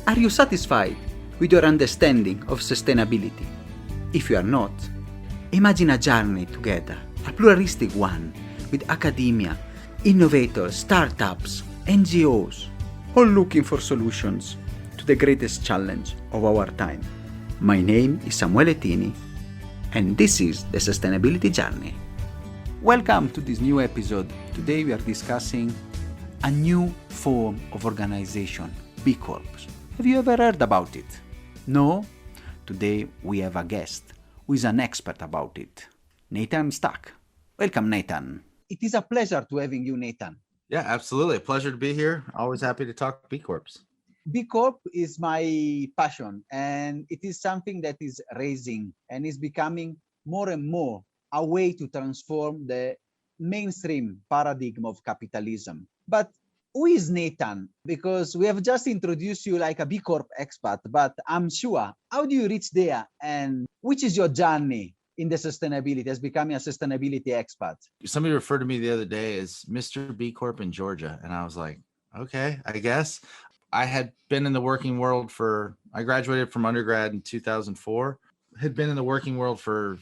Are you satisfied with your understanding of sustainability? If you are not, imagine a journey together, a pluralistic one, with academia, innovators, startups, NGOs, all looking for solutions to the greatest challenge of our time. My name is Samuele Tini, and this is the Sustainability Journey. Welcome to this new episode. Today we are discussing a new form of organization, B Corps. Have you ever heard about it? No? Today we have a guest who is an expert about it, Nathan Stack. Welcome, Nathan. It is a pleasure to having you, Nathan. Yeah, absolutely. A pleasure to be here. Always happy to talk B Corps. B Corp is my passion, and it is something that is raising and is becoming more and more a way to transform the mainstream paradigm of capitalism. But who is Nathan? Because we have just introduced you like a B Corp expert, but I'm sure, how do you reach there, and which is your journey in the sustainability as becoming a sustainability expert? Somebody referred to me the other day as Mr. B Corp in Georgia, and I was like, okay, I guess. I had been in the working world I graduated from undergrad in 2004, had been in the working world for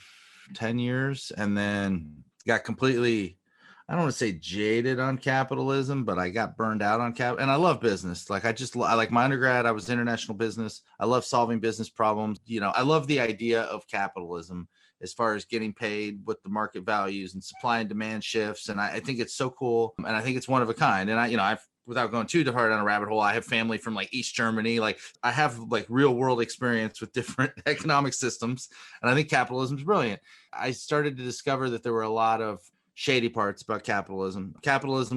10 years, and then got completely, I don't want to say jaded on capitalism, but I got burned out on and I love business. I like my undergrad, I was international business. I love solving business problems. I love the idea of capitalism as far as getting paid with the market values and supply and demand shifts. And I think it's so cool. And I think it's one of a kind. And I've, without going too hard on a rabbit hole, I have family from East Germany. I have real world experience with different economic systems. And I think capitalism is brilliant. I started to discover that there were a lot of shady parts about capitalism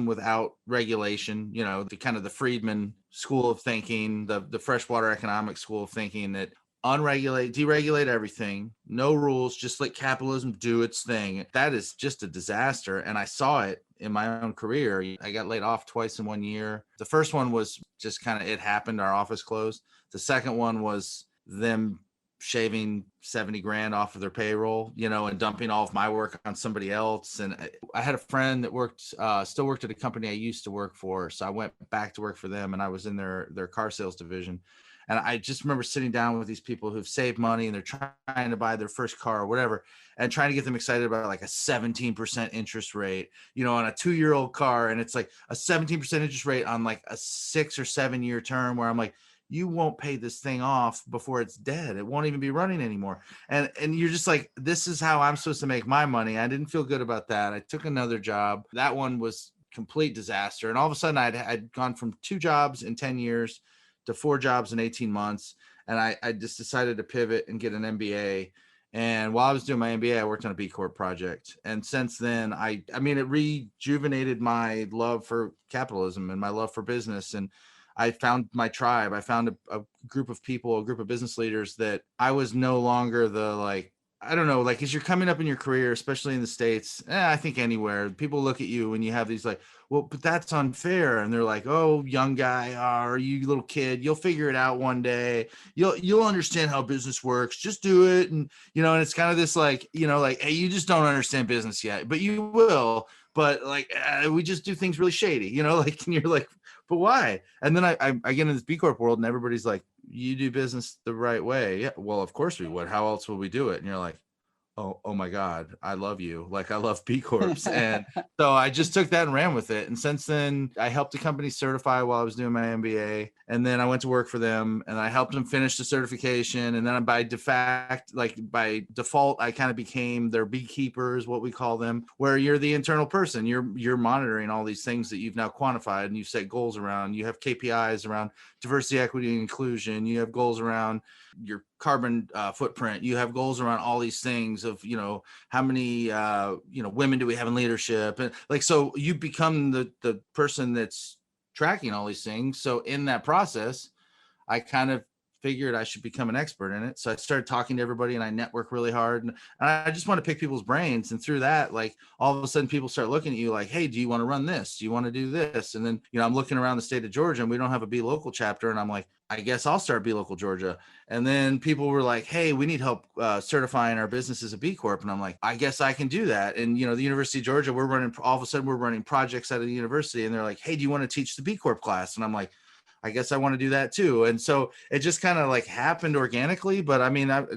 without regulation, the Friedman school of thinking, the freshwater economic school of thinking that deregulate everything, no rules, just let capitalism do its thing. That is just a disaster. And I saw it in my own career. I got laid off twice in 1 year. The first one was just it happened. Our office closed. The second one was them shaving 70 grand off of their payroll, and dumping all of my work on somebody else. And I had a friend that still worked at a company I used to work for. So I went back to work for them, and I was in their car sales division. And I just remember sitting down with these people who've saved money and they're trying to buy their first car or whatever, and trying to get them excited about a 17% interest rate, on a 2-year-old car. And it's a 17% interest rate on a 6 or 7 year term, where I'm like, you won't pay this thing off before it's dead. It won't even be running anymore. And you're just this is how I'm supposed to make my money. I didn't feel good about that. I took another job. That one was complete disaster. And all of a sudden I'd gone from 2 jobs in 10 years to 4 jobs in 18 months. And I just decided to pivot and get an MBA. And while I was doing my MBA, I worked on a B Corp project. And since then, it rejuvenated my love for capitalism and my love for business. And I found my tribe. I found a group of people, a group of business leaders that I was no longer as you're coming up in your career, especially in the States, I think anywhere, people look at you and you have these well, but that's unfair. And they're like, oh, young guy, or you little kid, you'll figure it out one day. You'll understand how business works. Just do it. And, and it's kind of this hey, you just don't understand business yet, but you will. But we just do things really shady, and you're like, but why? And then I get into this B Corp world and everybody's like, you do business the right way. Yeah, well, of course we would. How else would we do it? And you're like, oh my God, I love you. I love B Corps. And so I just took that and ran with it. And since then, I helped the company certify while I was doing my MBA. And then I went to work for them and I helped them finish the certification. And then by default, I kind of became their beekeepers, what we call them, where you're the internal person. You're monitoring all these things that you've now quantified and you've set goals around. You have KPIs around diversity, equity, and inclusion. You have goals around your carbon footprint. You have goals around all these things of, how many, women do we have in leadership? And so you become the person that's tracking all these things. So in that process, I kind of figured I should become an expert in it. So I started talking to everybody and I network really hard. And I just want to pick people's brains. And through that, all of a sudden people start looking at you like, hey, do you want to run this? Do you want to do this? And then, I'm looking around the state of Georgia and we don't have a B Local chapter. And I'm like, I guess I'll start B Local Georgia. And then people were like, hey, we need help certifying our business as a B Corp. And I'm like, I guess I can do that. And, the University of Georgia, all of a sudden we're running projects out of the university. And they're like, hey, do you want to teach the B Corp class? And I'm like, I guess I want to do that too. And so it just kind of like happened organically, but I mean, a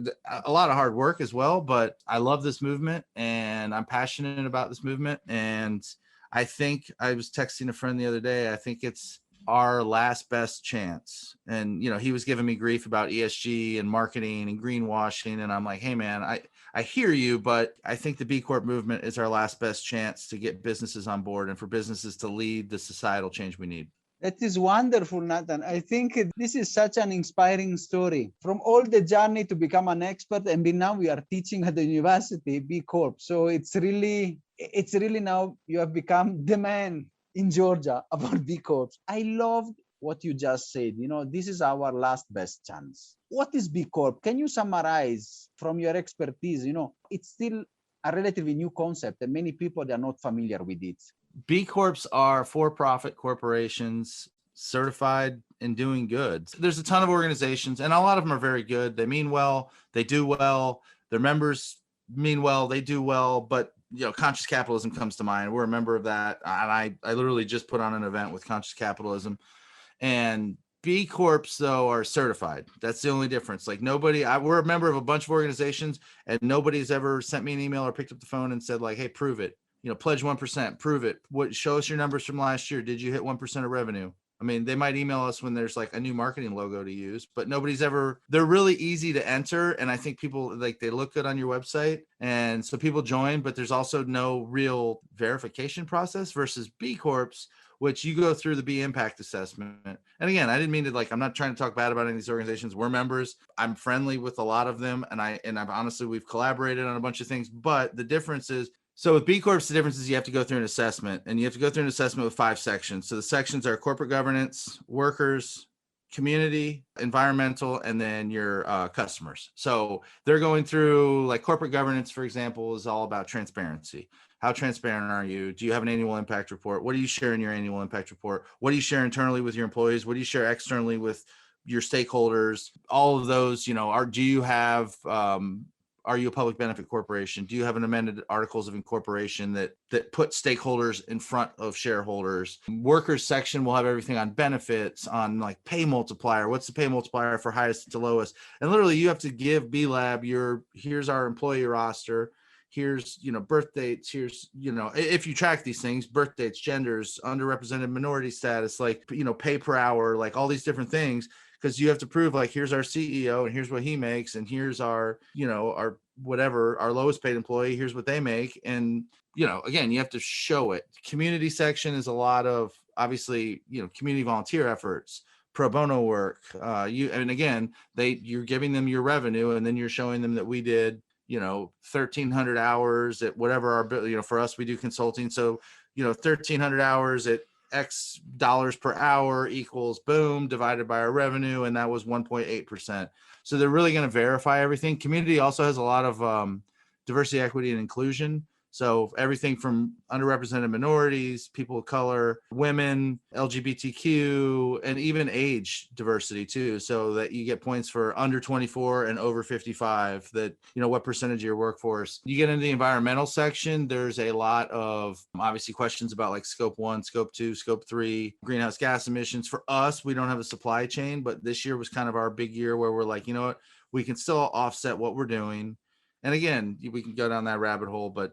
lot of hard work as well, but I love this movement and I'm passionate about this movement. And I think I was texting a friend the other day. I think it's our last best chance. And, he was giving me grief about ESG and marketing and greenwashing. And I'm like, hey man, I hear you, but I think the B Corp movement is our last best chance to get businesses on board and for businesses to lead the societal change we need. That is wonderful, Nathan. I think this is such an inspiring story. From all the journey to become an expert, and now we are teaching at the university, B Corp. So it's really now you have become the man in Georgia about B Corps. I loved what you just said. This is our last best chance. What is B Corp? Can you summarize from your expertise? It's still a relatively new concept and many people are not familiar with it. B Corps are for-profit corporations certified in doing good. There's a ton of organizations and a lot of them are very good. They mean well, they do well, their members mean well, they do well, but Conscious Capitalism comes to mind. We're a member of that. And I literally just put on an event with Conscious Capitalism. And B Corps, though, are certified. That's the only difference. Like we're a member of a bunch of organizations and nobody's ever sent me an email or picked up the phone and said like, hey, prove it. Pledge 1%, prove it. Show us your numbers from last year. Did you hit 1% of revenue? I mean, they might email us when there's like a new marketing logo to use, but they're really easy to enter. And I think people they look good on your website. And so people join, but there's also no real verification process versus B Corps, which you go through the B impact assessment. And again, I didn't mean to I'm not trying to talk bad about any of these organizations. We're members. I'm friendly with a lot of them. And I've honestly, we've collaborated on a bunch of things, but the difference is, so with B Corps, the difference is you have to go through an assessment and you have to go through an assessment with 5 sections. So the sections are corporate governance, workers, community, environmental, and then your customers. So they're going through like corporate governance, for example, is all about transparency. How transparent are you? Do you have an annual impact report? What do you share in your annual impact report? What do you share internally with your employees? What do you share externally with your stakeholders? All of those, do you have are you a public benefit corporation? Do you have an amended articles of incorporation that put stakeholders in front of shareholders? Workers section will have everything on benefits, on like pay multiplier. What's the pay multiplier for highest to lowest? And literally you have to give B Lab here's our employee roster. Here's, birth dates. Here's, if you track these things, birth dates, genders, underrepresented minority status, like, pay per hour, like all these different things. Because you have to prove like, here's our CEO and here's what he makes. And here's our, our lowest paid employee, here's what they make. And, again, you have to show it. Community section is a lot of, obviously, community volunteer efforts, pro bono work. And again, you're giving them your revenue and then you're showing them that we did, 1,300 hours at whatever our, for us, we do consulting. So, 1,300 hours at X dollars per hour equals boom, divided by our revenue. And that was 1.8%. So they're really going to verify everything. Community also has a lot of diversity, equity, and inclusion. So everything from underrepresented minorities, people of color, women, LGBTQ, and even age diversity too. So that you get points for under 24 and over 55, that, what percentage of your workforce. You get into the environmental section, there's a lot of obviously questions about like scope 1, scope 2, scope 3, greenhouse gas emissions. For us, we don't have a supply chain, but this year was kind of our big year where we're like, we can still offset what we're doing. And again, we can go down that rabbit hole, but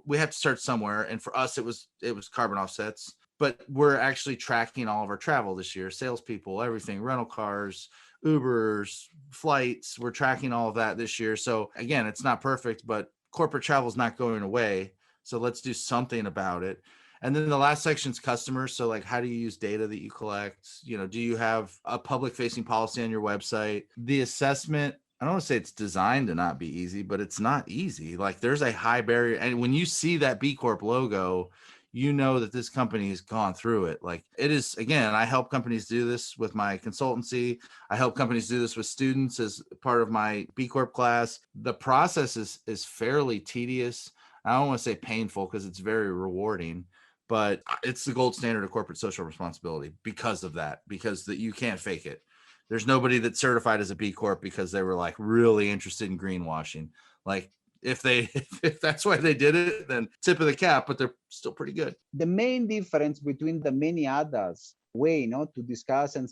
we have to start somewhere. And for us, it was carbon offsets, but we're actually tracking all of our travel this year, salespeople, everything, rental cars, Ubers, flights. We're tracking all of that this year. So again, it's not perfect, but corporate travel is not going away. So let's do something about it. And then the last section is customers. So like, how do you use data that you collect? Do you have a public facing policy on your website? The assessment, I don't want to say it's designed to not be easy, but it's not easy. Like there's a high barrier. And when you see that B Corp logo, that this company has gone through it. Like it is, again, I help companies do this with my consultancy. I help companies do this with students as part of my B Corp class. The process is fairly tedious. I don't want to say painful because it's very rewarding, but it's the gold standard of corporate social responsibility because of that, because you can't fake it. There's nobody that's certified as a B Corp because they were like really interested in greenwashing. Like if if that's why they did it, then tip of the cap, but they're still pretty good. The main difference between the many others way to discuss and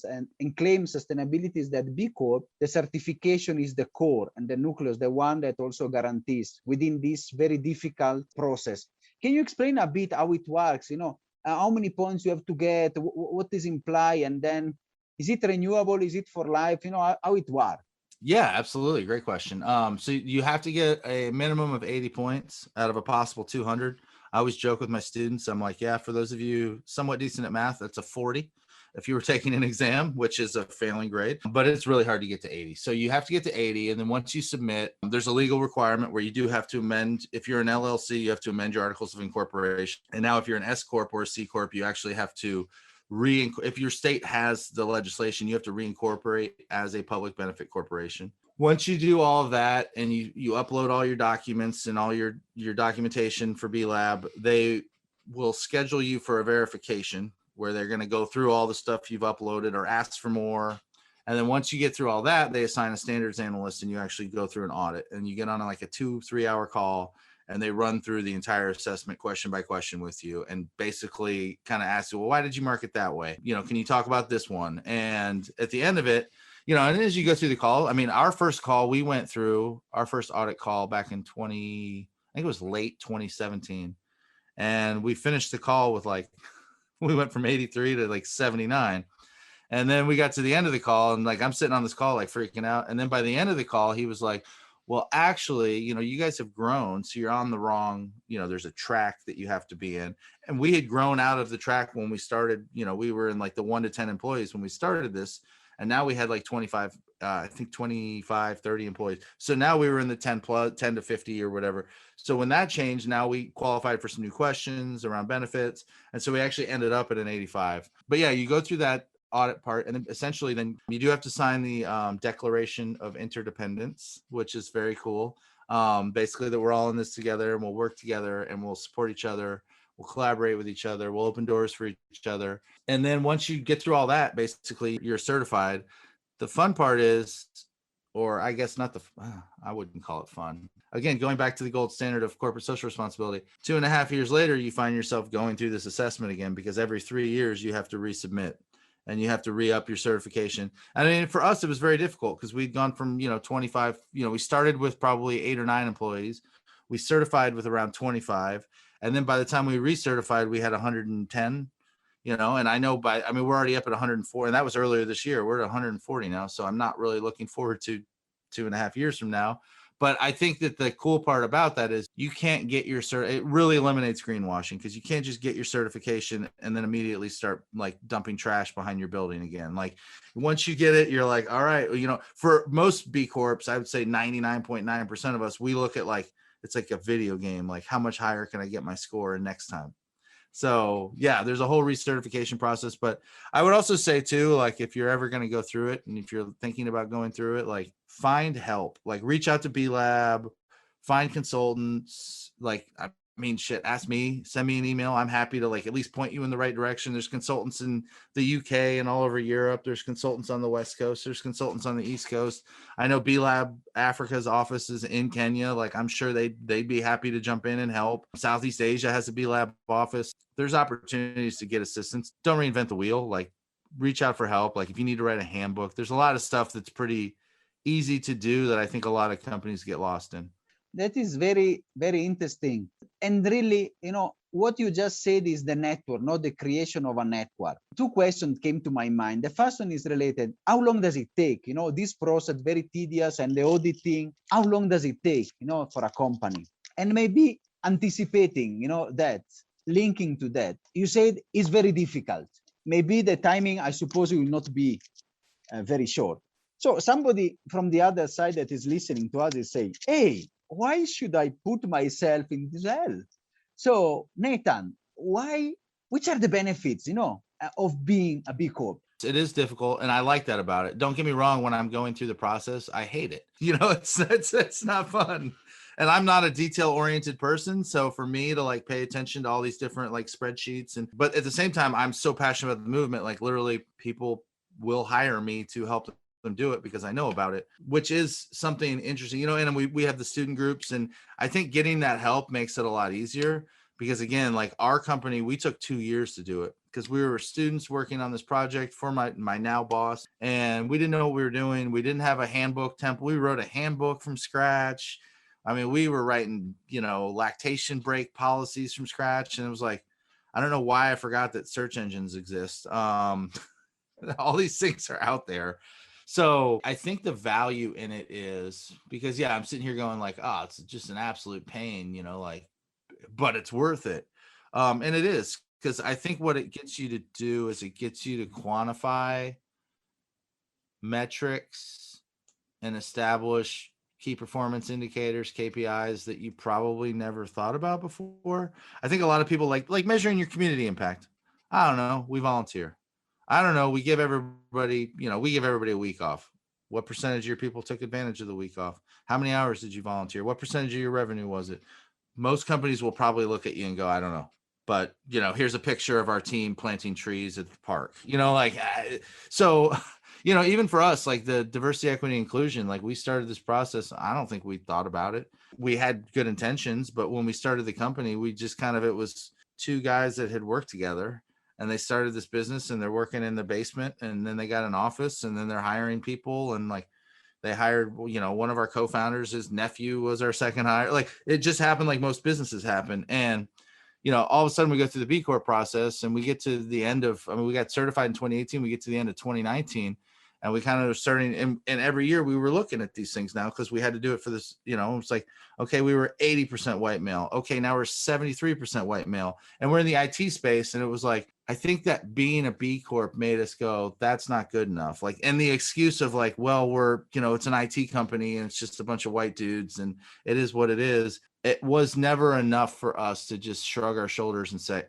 claim sustainability is that B Corp, the certification is the core and the nucleus, the one that also guarantees within this very difficult process. Can you explain a bit how it works? How many points you have to get, what is implied, and then is it renewable? Is it for life? How it works? Yeah, absolutely. Great question. So you have to get a minimum of 80 points out of a possible 200. I always joke with my students. I'm like, yeah, for those of you somewhat decent at math, that's a 40 if you were taking an exam, which is a failing grade, but it's really hard to get to 80. So you have to get to 80. And then once you submit, there's a legal requirement where you do have to amend. If you're an LLC, you have to amend your articles of incorporation. And now if you're an S Corp or a C Corp, you actually have to if your state has the legislation, you have to reincorporate as a public benefit corporation. Once you do all of that and you upload all your documents and all your documentation for B Lab, they will schedule you for a verification where they're going to go through all the stuff you've uploaded or ask for more. And then once you get through all that, they assign a standards analyst and you actually go through an audit, and you get on like a 2-3 hour call, and they run through the entire assessment question by question with you and basically kind of ask you, well, why did you mark it that way? Can you talk about this one? And at the end of it, and as you go through the call, I mean, our first call, we went through our first audit call back in I think it was late 2017. And we finished the call with we went from 83 to 79. And then we got to the end of the call, and I'm sitting on this call, freaking out. And then by the end of the call, he was like, well, actually, you guys have grown, so you're on the wrong, there's a track that you have to be in. And we had grown out of the track when we started, we were in the 1 to 10 employees when we started this. And now we had 25, I think 25, 30 employees. So now we were in the 10 to 50 or whatever. So when that changed, now we qualified for some new questions around benefits. And so we actually ended up at an 85. But yeah, you go through that audit part, and then essentially then you do have to sign the Declaration of Interdependence, which is very cool. Basically that we're all in this together, and we'll work together, and we'll support each other, we'll collaborate with each other, we'll open doors for each other. And then once you get through all that, basically you're certified. The fun part is, or I guess not I wouldn't call it fun. Again, going back to the gold standard of corporate social responsibility, 2.5 years later, you find yourself going through this assessment again, because every 3 years you have to resubmit. And you have to re-up your certification. I mean, for us, it was very difficult because we'd gone from, 25, we started with probably 8 or 9 employees. We certified with around 25. And then by the time we recertified, we had 110, and I know we're already up at 104, and that was earlier this year. We're at 140 now. So I'm not really looking forward to 2.5 years from now. But I think that the cool part about that is you can't get your it really eliminates greenwashing, because you can't just get your certification and then immediately start dumping trash behind your building again. Once you get it, you're like, all right, for most B Corps, I would say 99.9% of us, we look at it's like a video game. How much higher can I get my score next time? So yeah, there's a whole recertification process. But I would also say too, if you're ever going to go through it, and if you're thinking about going through it, find help, reach out to B Lab, find consultants. Ask me, send me an email. I'm happy to at least point you in the right direction. There's consultants in the UK and all over Europe. There's consultants on the West Coast. There's consultants on the East Coast. I know B Lab Africa's office is in Kenya. I'm sure they'd be happy to jump in and help. Southeast Asia has a B Lab office. There's opportunities to get assistance. Don't reinvent the wheel. Reach out for help. If you need to write a handbook, there's a lot of stuff that's pretty easy to do that I think a lot of companies get lost in. That is very, very interesting. And really, what you just said is the network, not the creation of a network. 2 questions came to my mind. The first one is related. How long does it take? This process, very tedious, and the auditing, how long does it take, for a company? And maybe anticipating, that, linking to that. You said it's very difficult. Maybe the timing, I suppose, will not be very short. So somebody from the other side that is listening to us is saying, hey, why should I put myself in this hell? So Nathan, which are the benefits, of being a B Corp? It is difficult, and I like that about it. Don't get me wrong, when I'm going through the process, I hate it. It's not fun. And I'm not a detail-oriented person. So for me to pay attention to all these different spreadsheets, but at the same time, I'm so passionate about the movement, literally people will hire me to help them do it because I know about it, which is something interesting, you know, and we have the student groups, and I think getting that help makes it a lot easier because again, like our company, we took 2 years to do it because we were students working on this project for my now boss, and we didn't know what we were doing. We didn't have a handbook template. We wrote a handbook from scratch. I mean, we were writing, you know, lactation break policies from scratch. And it was like, I don't know why I forgot that search engines exist. All these things are out there. So I think the value in it is because, yeah, I'm sitting here going like, oh, it's just an absolute pain, you know, like, but it's worth it. And it is, because I think what it gets you to do is it gets you to quantify metrics and establish key performance indicators, KPIs that you probably never thought about before. I think a lot of people like measuring your community impact. I don't know. We volunteer. I don't know. We give everybody, you know, we give everybody a week off. What percentage of your people took advantage of the week off? How many hours did you volunteer? What percentage of your revenue was it? Most companies will probably look at you and go, I don't know. But, you know, here's a picture of our team planting trees at the park, you know, like, so, you know, even for us, like the diversity, equity, inclusion, like we started this process. I don't think we thought about it. We had good intentions, but when we started the company, we just kind of, it was two guys that had worked together and they started this business and they're working in the basement and then they got an office and then they're hiring people. And like, they hired, you know, one of our co-founders, his nephew was our second hire. Like it just happened like most businesses happen. And, you know, all of a sudden we go through the B Corp process and we get to the end of, I mean, we got certified in 2018, we get to the end of 2019 and we kind of starting, and every year we were looking at these things now because we had to do it for this, you know, it's like, okay, we were 80% white male. Okay, now we're 73% white male and we're in the IT space. And it was like, I think that being a B Corp made us go, that's not good enough. Like, and the excuse of like, well, we're, you know, it's an IT company and it's just a bunch of white dudes and it is what it is. It was never enough for us to just shrug our shoulders and say,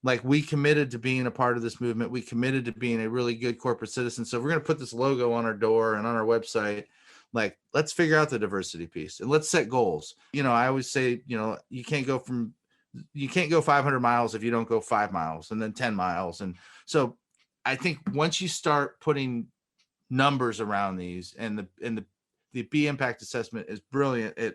like we committed to being a part of this movement. We committed to being a really good corporate citizen. So if we're going to put this logo on our door and on our website, like, let's figure out the diversity piece and let's set goals. You know, I always say, you know, you can't go 500 miles if you don't go 5 miles and then 10 miles. And so I think once you start putting numbers around these and the B impact assessment is brilliant at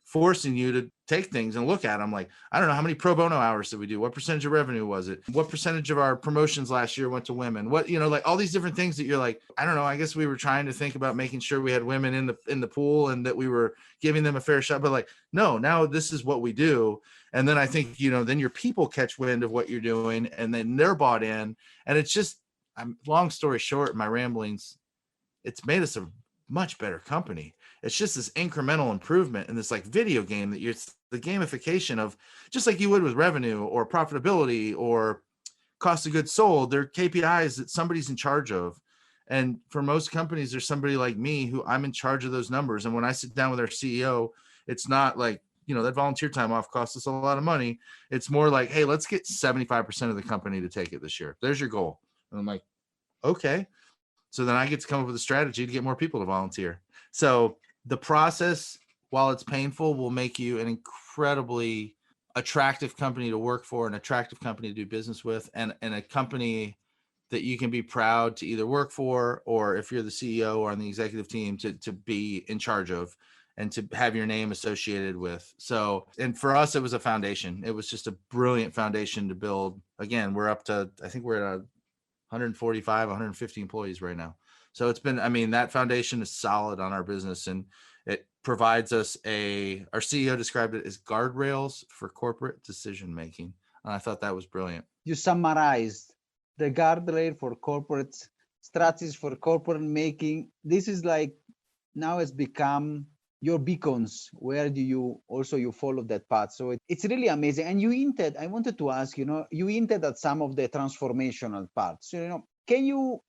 forcing you to take things and look at them. Like, I don't know, how many pro bono hours did we do? What percentage of revenue was it? What percentage of our promotions last year went to women? What, you know, like all these different things that you're like, I don't know, I guess we were trying to think about making sure we had women in the pool and that we were giving them a fair shot, but like, no, now this is what we do. And then I think, you know, then your people catch wind of what you're doing and then they're bought in. And it's just, long story short, my ramblings, it's made us a much better company. It's just this incremental improvement in this like video game that you're the gamification of, just like you would with revenue or profitability or cost of goods sold. They're KPIs that somebody's in charge of. And for most companies, there's somebody like me who I'm in charge of those numbers. And when I sit down with our CEO, it's not like, you know, that volunteer time off costs us a lot of money. It's more like, hey, let's get 75% of the company to take it this year. There's your goal. And I'm like, okay. So then I get to come up with a strategy to get more people to volunteer. So the process, while it's painful, will make you an incredibly attractive company to work for, an attractive company to do business with, and a company that you can be proud to either work for, or if you're the CEO or on the executive team, to be in charge of and to have your name associated with. So, and for us, it was a foundation. It was just a brilliant foundation to build. Again, we're up to, I think we're at 145, 150 employees right now. So it's been, I mean, that foundation is solid on our business and it provides us our CEO described it as guardrails for corporate decision-making. And I thought that was brilliant. You summarized the guardrail for corporate strategies for corporate making. This is like, now it's become your beacons. Where do you follow that path? So it's really amazing. And you hinted, I wanted to ask, you hinted at some of the transformational parts. So, can you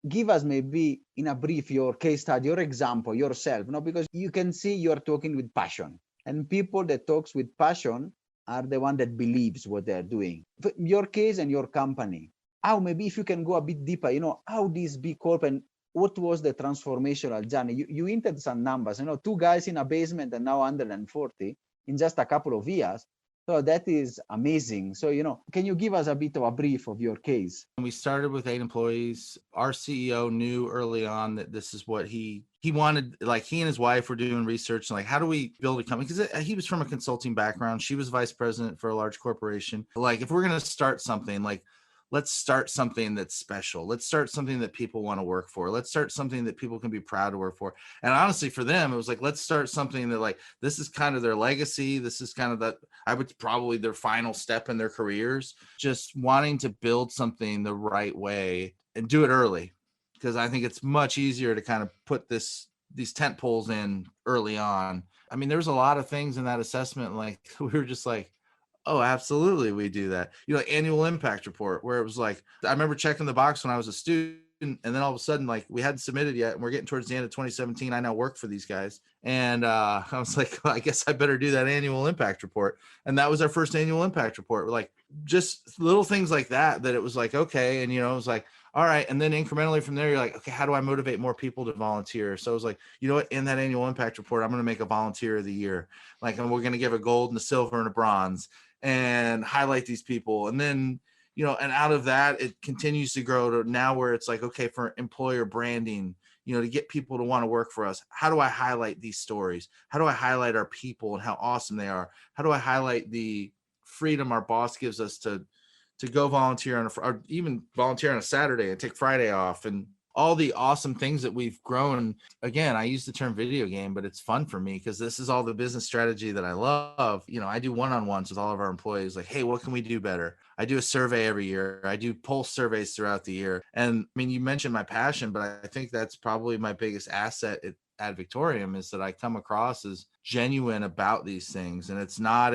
give us maybe in a brief your case study, your example, yourself, because you can see you're talking with passion, and people that talks with passion are the one that believes what they're doing. Your case and your company, how maybe if you can go a bit deeper, how this B Corp and what was the transformational journey? You hinted some numbers, 2 guys in a basement and now 140 in just a couple of years. So that is amazing. So, can you give us a bit of a brief of your case? We started with 8 employees. Our CEO knew early on that this is what he wanted. Like, he and his wife were doing research and like, how do we build a company? Because he was from a consulting background. She was vice president for a large corporation. Like, if we're going to start something, like, let's start something that's special. Let's start something that people want to work for. Let's start something that people can be proud to work for. And honestly, for them, it was like, let's start something that, like, this is kind of their legacy. This is kind of that, I would probably their final step in their careers, just wanting to build something the right way and do it early. Because I think it's much easier to kind of put these tent poles in early on. I mean, there was a lot of things in that assessment. Like, we were just like, oh, absolutely, we do that. Like, annual impact report, where it was like, I remember checking the box when I was a student, and then all of a sudden, like, we hadn't submitted yet, and we're getting towards the end of 2017. I now work for these guys, and I was like, well, I guess I better do that annual impact report. And that was our first annual impact report. Like, just little things like that it was like, okay. And it was like, all right. And then incrementally from there, you're like, okay, how do I motivate more people to volunteer? So I was like, you know what, in that annual impact report, I'm going to make a volunteer of the year. Like, and we're going to give a gold and a silver and a bronze and highlight these people. And then, and out of that, it continues to grow to now where it's like, okay, for employer branding, to get people to want to work for us, how do I highlight these stories? How do I highlight our people and how awesome they are? How do I highlight the freedom our boss gives us to go volunteer or even volunteer on a Saturday and take Friday off, and all the awesome things that we've grown. Again, I use the term video game, but it's fun for me because this is all the business strategy that I love. I do one-on-ones with all of our employees. Like, hey, what can we do better? I do a survey every year. I do pulse surveys throughout the year. And I mean, you mentioned my passion, but I think that's probably my biggest asset at Ad Victoriam, is that I come across as genuine about these things. And it's not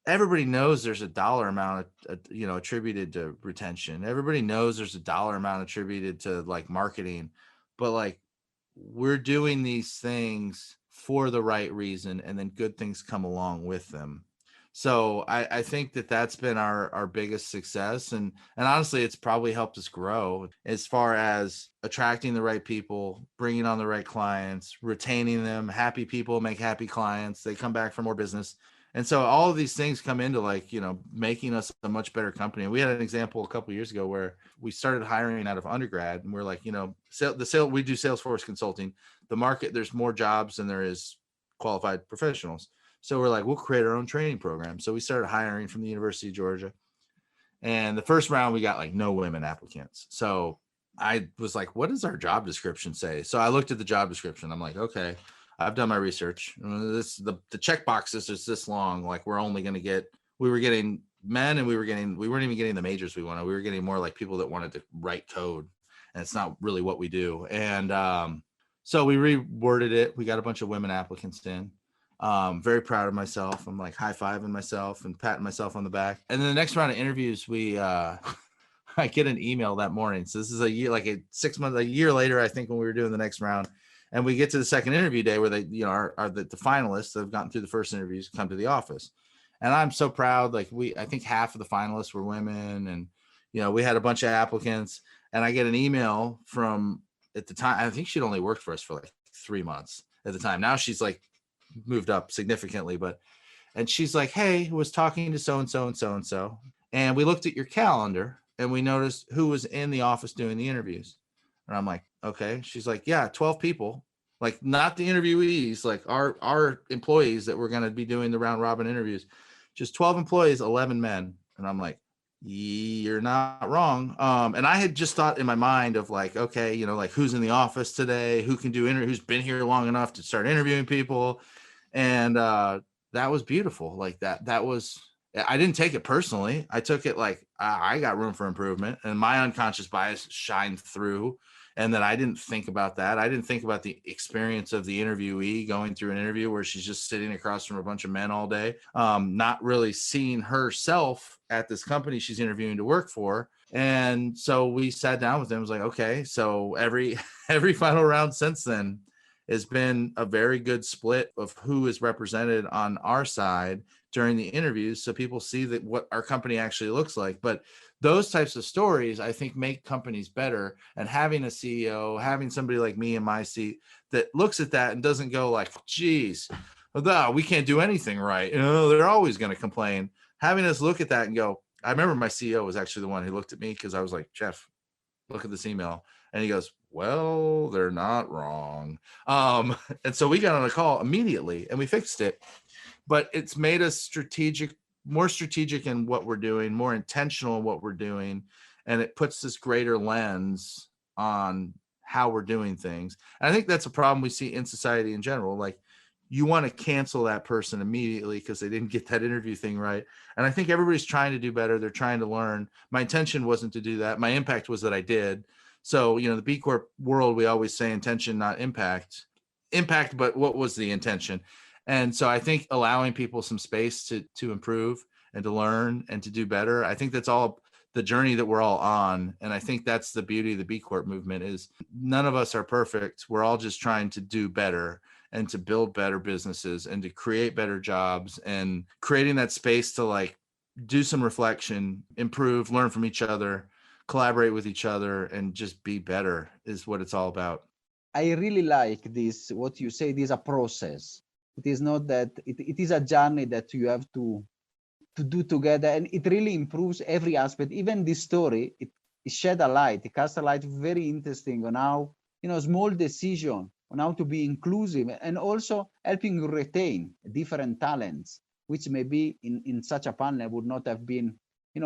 everybody knows there's a dollar amount attributed to retention. Everybody knows there's a dollar amount attributed to like marketing, but like, we're doing these things for the right reason, and then good things come along with them. So I think that that's been our biggest success. And honestly, it's probably helped us grow as far as attracting the right people, bringing on the right clients, retaining them. Happy people make happy clients. They come back for more business. And so all of these things come into like, making us a much better company. And we had an example a couple of years ago where we started hiring out of undergrad, and we're like, we do Salesforce consulting. The market, there's more jobs than there is qualified professionals. So we're like, we'll create our own training program. So we started hiring from the University of Georgia. And the first round, we got like no women applicants. So I was like, what does our job description say? So I looked at the job description. I'm like, okay, I've done my research. The check boxes is this long. Like, we were getting men, and we weren't even getting the majors we wanted. We were getting more like people that wanted to write code. And it's not really what we do. And so we reworded it. We got a bunch of women applicants in. Very proud of myself. I'm like high-fiving myself and patting myself on the back. And then the next round of interviews, I get an email that morning. So this is a year later, I think, when we were doing the next round. And we get to the second interview day where they, are the finalists that have gotten through the first interviews come to the office. And I'm so proud. Like, I think half of the finalists were women, and, we had a bunch of applicants. And I get an email from, at the time, I think she'd only worked for us for like 3 months at the time. Now she's like moved up significantly, and she's like, hey, was talking to so-and-so and so-and-so. And we looked at your calendar and we noticed who was in the office doing the interviews. And I'm like, okay. She's like, yeah, 12 people, like not the interviewees, like our employees that were going to be doing the round robin interviews, just 12 employees, 11 men. And I'm like, you're not wrong. And I had just thought in my mind of like, okay, like who's in the office today, who can do who's been here long enough to start interviewing people. And that was beautiful. Like that was, I didn't take it personally. I took it like I got room for improvement, and my unconscious bias shined through. And then I didn't think about that. I didn't think about the experience of the interviewee going through an interview where she's just sitting across from a bunch of men all day, not really seeing herself at this company she's interviewing to work for. And so we sat down with them. It was like, okay, so every final round since then has been a very good split of who is represented on our side during the interviews, so people see that what our company actually looks like. But those types of stories, I think, make companies better. And having a CEO, having somebody like me in my seat that looks at that and doesn't go like, geez, "No, we can't do anything right. They're always going to complain." Having us look at that and go, I remember my CEO was actually the one who looked at me because I was like, "Jeff, look at this email." And he goes, "Well, they're not wrong." And so we got on a call immediately and we fixed it. But it's made us more strategic in what we're doing, more intentional in what we're doing. And it puts this greater lens on how we're doing things. And I think that's a problem we see in society in general. Like, you want to cancel that person immediately because they didn't get that interview thing right. And I think everybody's trying to do better. They're trying to learn. My intention wasn't to do that. My impact was that I did. So, the B Corp world, we always say intention, not impact. Impact, but what was the intention? And so I think allowing people some space to improve and to learn and to do better, I think that's all the journey that we're all on. And I think that's the beauty of the B Corp movement is none of us are perfect. We're all just trying to do better and to build better businesses and to create better jobs, and creating that space to like do some reflection, improve, learn from each other, collaborate with each other, and just be better is what it's all about. I really like this, what you say, it is a process. It is not that, it is a journey that you have to do together, and it really improves every aspect. Even this story, it shed a light, it casts a light very interesting on how, small decision on how to be inclusive, and also helping you retain different talents, which maybe in such a panel would not have been,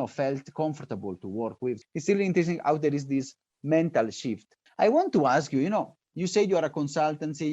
felt comfortable to work with. It's really interesting how there is this mental shift. I want to ask you, you said you are a consultancy,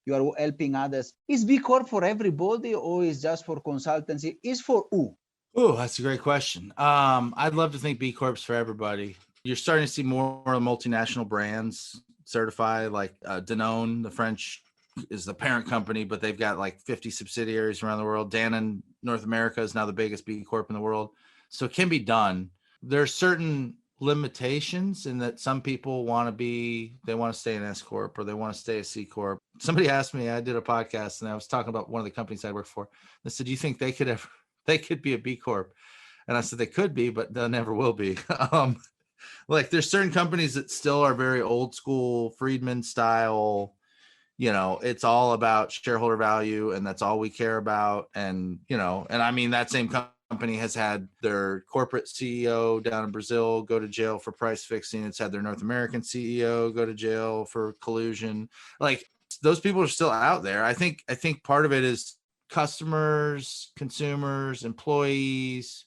you are helping others. Is B Corp for everybody, or is just for consultancy? Is for who? Oh, that's a great question. I'd love to think B Corp's for everybody. You're starting to see more multinational brands certify, like Danone, the French is the parent company, but they've got like 50 subsidiaries around the world. Danone North America is now the biggest B Corp in the world. So it can be done. There are certain limitations in that some people they want to stay an S Corp or they want to stay a C Corp. Somebody asked me, I did a podcast and I was talking about one of the companies I work for. They said, "Do you think they could be a B Corp?" And I said, "They could be, but they never will be." Like there's certain companies that still are very old school Friedman style. It's all about shareholder value and that's all we care about. And, and I mean, that same company has had their corporate CEO down in Brazil go to jail for price fixing. It's had their North American CEO go to jail for collusion. Like those people are still out there. I think part of it is customers, consumers, employees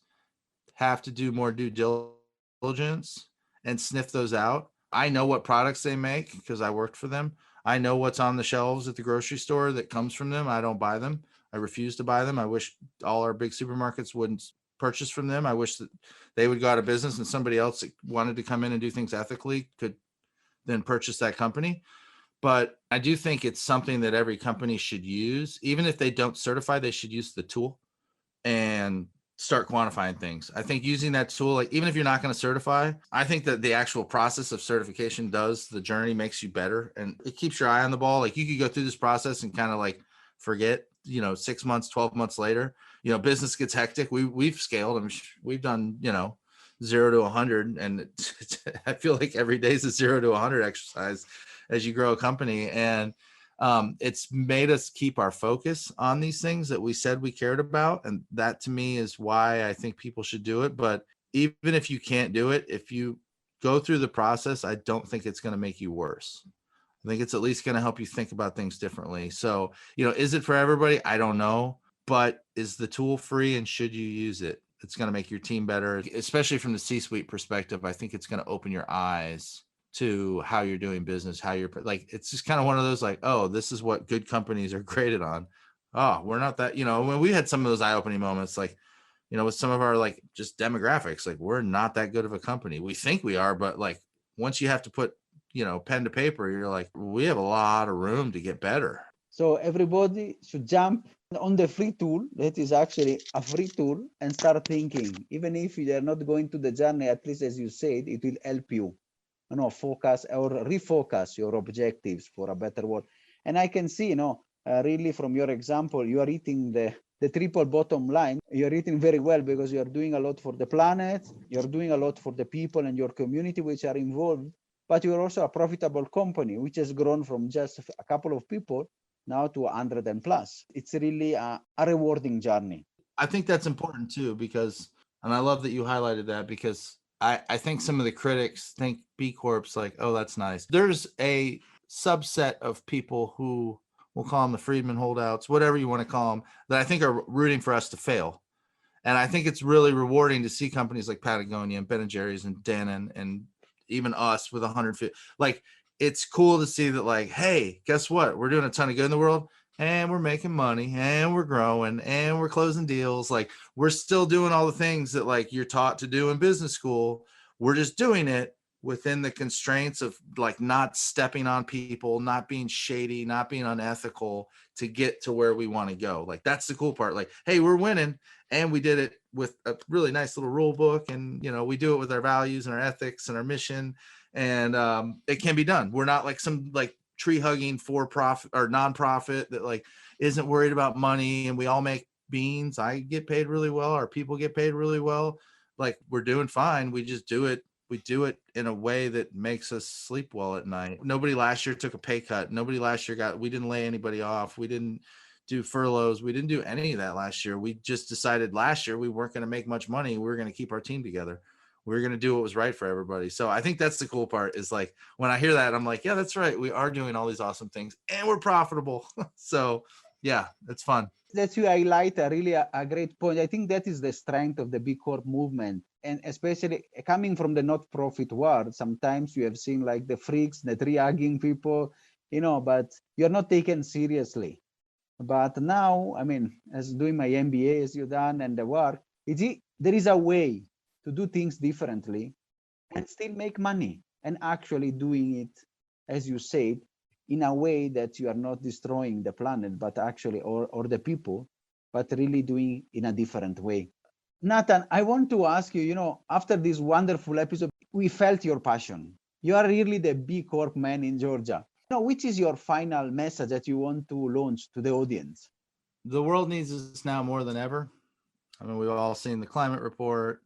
have to do more due diligence and sniff those out. I know what products they make because I worked for them. I know what's on the shelves at the grocery store that comes from them. I don't buy them. I refuse to buy them. I wish all our big supermarkets wouldn't purchase from them. I wish that they would go out of business and somebody else that wanted to come in and do things ethically could then purchase that company. But I do think it's something that every company should use. Even if they don't certify, they should use the tool and start quantifying things. I think using that tool, like even if you're not going to certify, I think that the actual process of certification the journey makes you better and it keeps your eye on the ball. Like you could go through this process and kind of like forget, 6 months, 12 months later, business gets hectic. We've scaled and we've done, 0 to 100. And I feel like every day is a 0 to 100 exercise as you grow a company. And it's made us keep our focus on these things that we said we cared about. And that to me is why I think people should do it. But even if you can't do it, if you go through the process, I don't think it's going to make you worse. I think it's at least going to help you think about things differently. So, is it for everybody? I don't know. But is the tool free and should you use it? It's going to make your team better, especially from the C-suite perspective. I think it's going to open your eyes to how you're doing business, how you're like, it's just kind of one of those like, oh, this is what good companies are graded on. Oh, we're not that, when we had some of those eye-opening moments, like, with some of our like just demographics, like we're not that good of a company. We think we are, but like once you have to put, pen to paper, you're like, we have a lot of room to get better. So everybody should jump on the free tool that is actually a free tool and start thinking. Even if you are not going to the journey, at least as you said, it will help you, focus or refocus your objectives for a better world. And I can see, really from your example, you are eating the triple bottom line. You're eating very well because you are doing a lot for the planet. You're doing a lot for the people and your community which are involved. But you're also a profitable company which has grown from just a couple of people now to 100 and plus. It's really a rewarding journey. I think that's important too, because, and I love that you highlighted that, because I think some of the critics think B Corp's like, oh, that's nice. There's a subset of people who, we'll call them the Friedman holdouts, whatever you want to call them, that I think are rooting for us to fail. And I think it's really rewarding to see companies like Patagonia and Ben & Jerry's and Denon and even us with 150. Like, it's cool to see that, like, hey, guess what? We're doing a ton of good in the world, and we're making money, and we're growing, and we're closing deals. Like, we're still doing all the things that, like, you're taught to do in business school. We're just doing it within the constraints of, like, not stepping on people, not being shady, not being unethical to get to where we want to go. Like, that's the cool part. Like, hey, we're winning, and we did it with a really nice little rule book, and, you know, we do it with our values and our ethics and our mission, and it can be done. We're not like some like tree hugging for profit or nonprofit that like isn't worried about money, and we all make beans. I get paid really well, our people get paid really well. Like, we're doing fine. We just do it. We do it in a way that makes us sleep well at night. Nobody last year took a pay cut. Nobody last year we didn't lay anybody off. We didn't do furloughs. We didn't do any of that last year. We just decided last year we weren't going to make much money. We were going to keep our team together. We were going to do what was right for everybody. So I think that's the cool part, is like, when I hear that, I'm like, yeah, that's right. We are doing all these awesome things, and we're profitable. So yeah, it's fun. That you highlight a great point. I think that is the strength of the B Corp movement. And especially coming from the not-profit world, sometimes you have seen like the freaks, the tree-hugging people, you know, but you're not taken seriously. But now, I mean, as doing my MBA, as you've done, and the work, there is a way to do things differently and still make money, and actually doing it, as you said, in a way that you are not destroying the planet, but actually, or the people, but really doing in a different way. Nathan, I want to ask you, you know, after this wonderful episode, we felt your passion. You are really the B Corp man in Georgia. Now, which is your final message that you want to launch to the audience? The world needs us now more than ever. I mean, we've all seen the climate report.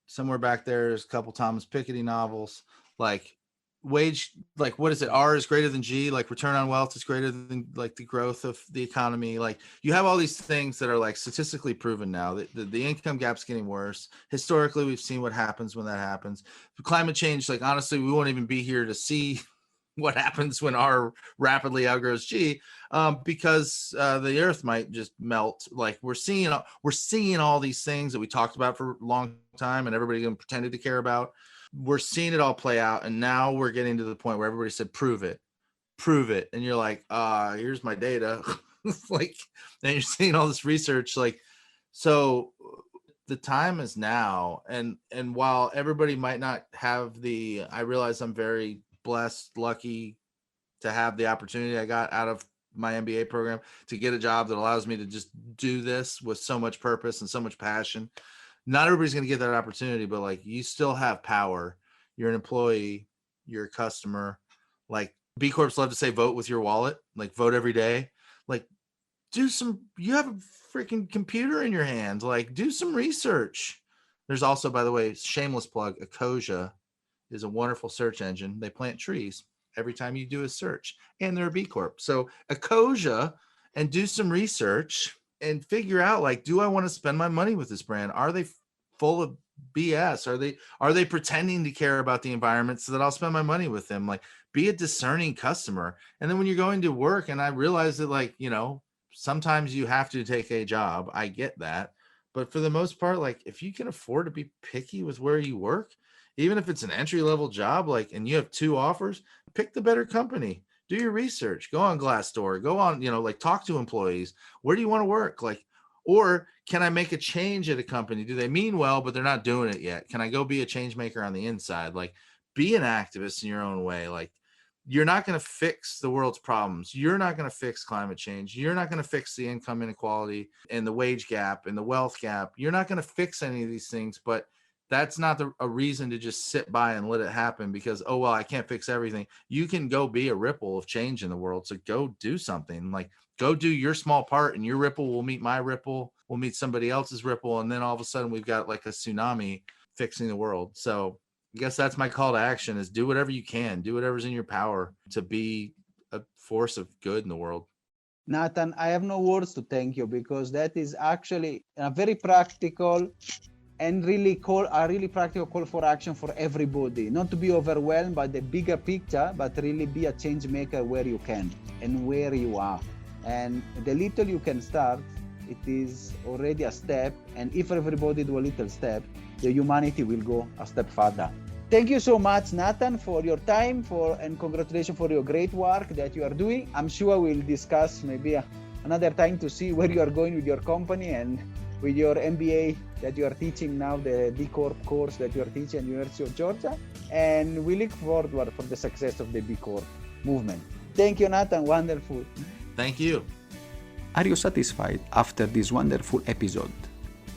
Somewhere back there's a couple Thomas Piketty novels. Like, wage, like, what is it? R is greater than G. Like, return on wealth is greater than like the growth of the economy. Like, you have all these things that are like statistically proven now. The income gap's getting worse. Historically, we've seen what happens when that happens. Climate change, like, honestly, we won't even be here to see what happens when R rapidly outgrows G, because the earth might just melt. Like, we're seeing all these things that we talked about for a long time and everybody pretended to care about. We're seeing it all play out, and now we're getting to the point where everybody said, prove it, and you're like, here's my data. Like, and you're seeing all this research. Like, so the time is now, and while everybody might not have I realize I'm very blessed, lucky to have the opportunity I got out of my MBA program to get a job that allows me to just do this with so much purpose and so much passion. Not everybody's going to get that opportunity, but like, you still have power. You're an employee, you're a customer. Like, B Corps love to say, vote with your wallet, like, vote every day. Like, you have a freaking computer in your hand, like, do some research. There's also, by the way, shameless plug, Ecosia is a wonderful search engine. They plant trees every time you do a search, and they're a B Corp. So Ecosia, and do some research and figure out, like, do I want to spend my money with this brand? Are they full of BS? Are they pretending to care about the environment so that I'll spend my money with them? Like, be a discerning customer. And then when you're going to work, and I realize that, like, you know, sometimes you have to take a job. I get that. But for the most part, like, if you can afford to be picky with where you work, even if it's an entry-level job, like, and you have 2 offers, pick the better company. Do your research. Go on Glassdoor. Go on, you know, like, talk to employees. Where do you want to work? Like, or can I make a change at a company? Do they mean well, but they're not doing it yet? Can I go be a change maker on the inside? Like, be an activist in your own way. Like, you're not going to fix the world's problems. You're not going to fix climate change. You're not going to fix the income inequality and the wage gap and the wealth gap. You're not going to fix any of these things, but that's not a reason to just sit by and let it happen because, oh, well, I can't fix everything. You can go be a ripple of change in the world. So go do something. Like, go do your small part, and your ripple will meet my ripple, will meet somebody else's ripple. And then all of a sudden we've got like a tsunami fixing the world. So I guess that's my call to action, is do whatever you can, do whatever's in your power to be a force of good in the world. Nathan, I have no words to thank you, because that is actually a very practical and really practical call for action for everybody. Not to be overwhelmed by the bigger picture, but really be a change maker where you can and where you are. And the little you can start, it is already a step. And if everybody do a little step, the humanity will go a step further. Thank you so much, Nathan, for your time, and congratulations for your great work that you are doing. I'm sure we'll discuss maybe another time to see where you are going with your company and with your MBA that you are teaching now, the B Corp course that you are teaching at University of Georgia. And we look forward for the success of the B Corp movement. Thank you, Nathan. Wonderful. Thank you. Are you satisfied after this wonderful episode?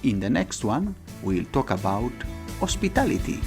In the next one, we'll talk about hospitality.